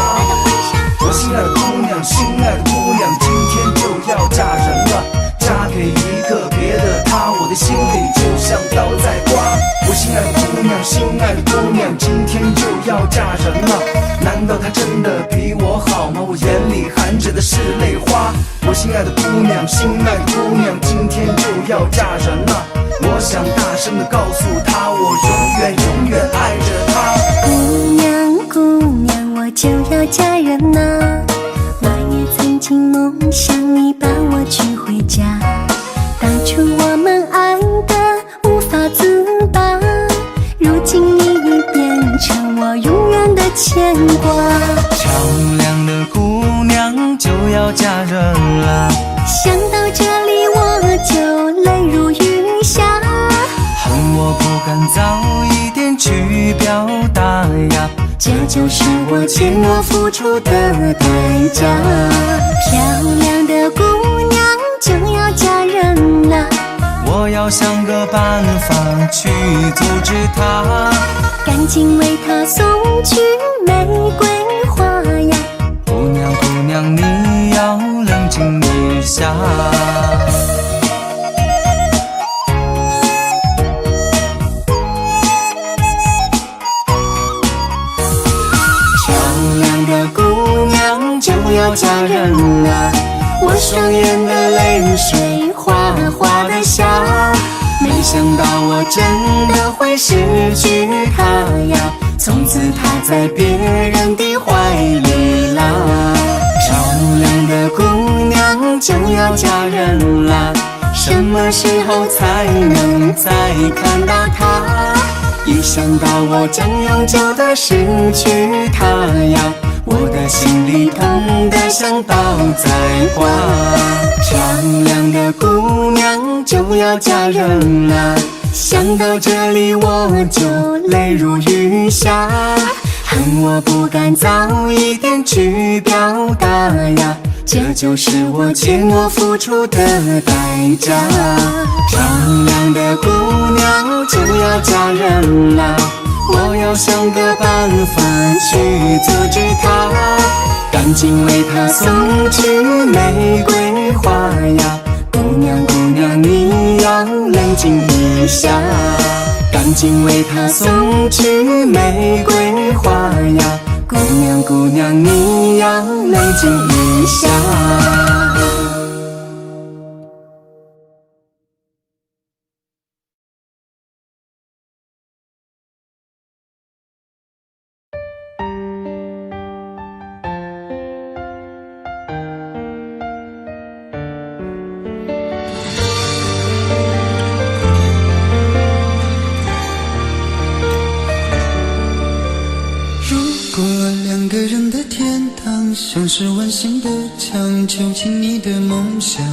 我心爱的姑娘，心爱的姑娘，今天就要嫁人了。嫁给一个别的他，我的心里就像刀在刮。我心爱的姑娘，心爱的姑娘，今天就要嫁人了。难道她真的比我好吗？我眼里含着的是泪花。我心爱的姑娘，心爱的姑娘，今天就要嫁人了。我想大声地告诉她，我永远永远爱着她。姑娘姑娘，我就要嫁人啊，我也曾经梦想你把我娶回家。当初我们爱得无法自拔，如今你已变成我永远的牵挂。漂亮的姑娘就要嫁人了，想到这里我就泪如雨下，恨我不敢早一点去表达呀，这就是我欠我付出的代价。漂亮的姑娘就要嫁人了，我要想个办法去阻止她，赶紧为她送去玫瑰花呀。姑娘姑娘，你要冷静一下。漂亮的姑娘就要嫁人了，我双眼的泪水哗哗地下，没想到我真的会失去她呀，从此她在别人的怀里啦。漂亮的姑娘就要嫁人啦，什么时候才能再看到她？一想到我将永久的失去她呀，我的心里痛得像刀在刮。漂亮的姑娘就要嫁人了，想到这里我就泪如雨下，恨我不敢早一点去表达呀，这就是我欠我付出的代价。漂亮的姑娘就要嫁人了，我要想个办法去阻止她，赶紧为她送去玫瑰花呀。姑娘姑娘，你要冷静一下，赶紧为她送去玫瑰花呀。姑娘姑娘，你要冷静一下。像是温馨的墙，囚禁你的梦想。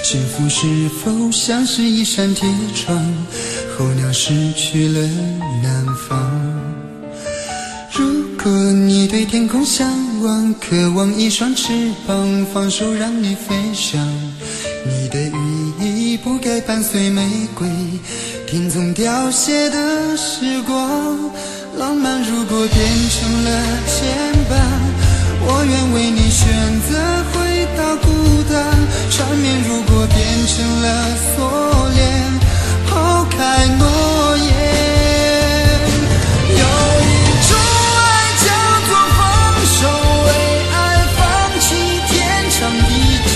幸福是否像是一扇铁窗，候鸟失去了南方。如果你对天空向往，渴望一双翅膀，放手让你飞翔。你的羽翼不该伴随玫瑰，听从凋谢的时光。浪漫如果变成了牵绊，我愿为你选择回到孤单。缠绵如果变成了锁链，抛开诺言。有一种爱叫做放手，为爱放弃天长地久。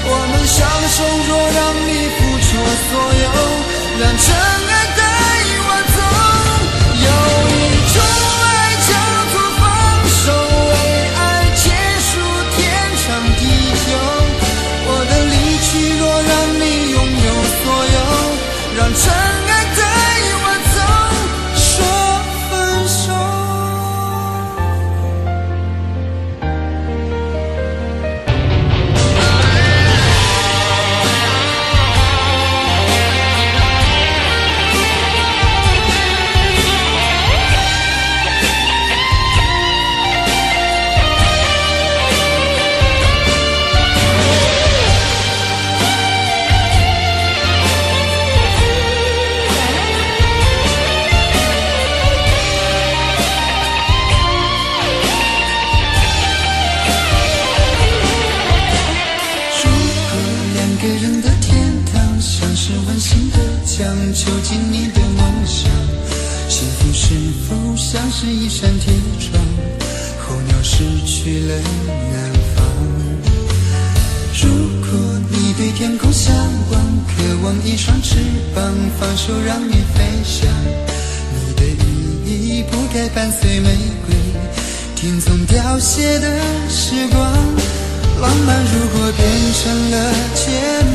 我们相守，若让你付出所有，让真爱带我走。有一种爱叫做放手，为爱结束天长地久。我的想囚禁你的梦想，幸福是否像是一扇铁窗，候鸟失去了南方。如果你对天空向往，渴望一双翅膀，放手让你飞翔，你的羽翼不该伴随玫瑰听从凋谢的时光。浪漫如果变成了牵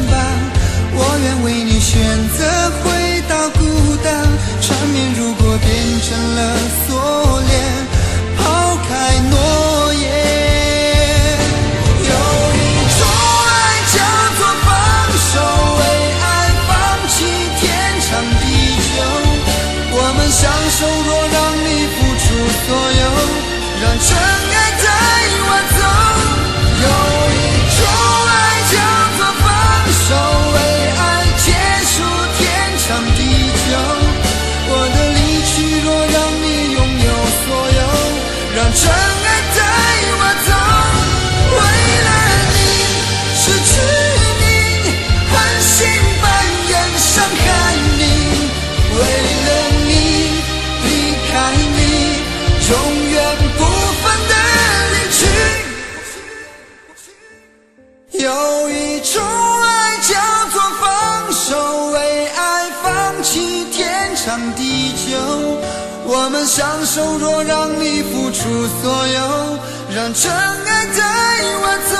绊，我愿为你选择回到孤单。缠绵如果变成了锁链，抛开诺言。有一种爱叫做放手，为爱放弃天长地久。我们相守，若让你付出所有，让真爱带我走。有一种爱叫做放手，为爱结束天长地久。我的离去若让你拥有所有，让真爱带我走。为了你失去你，狠心扮演伤害你，为了你离开你，永远不分的离去。有一种爱叫做放手，为爱放弃天长地久。我们相守，若让你付出所有，让真爱带我走。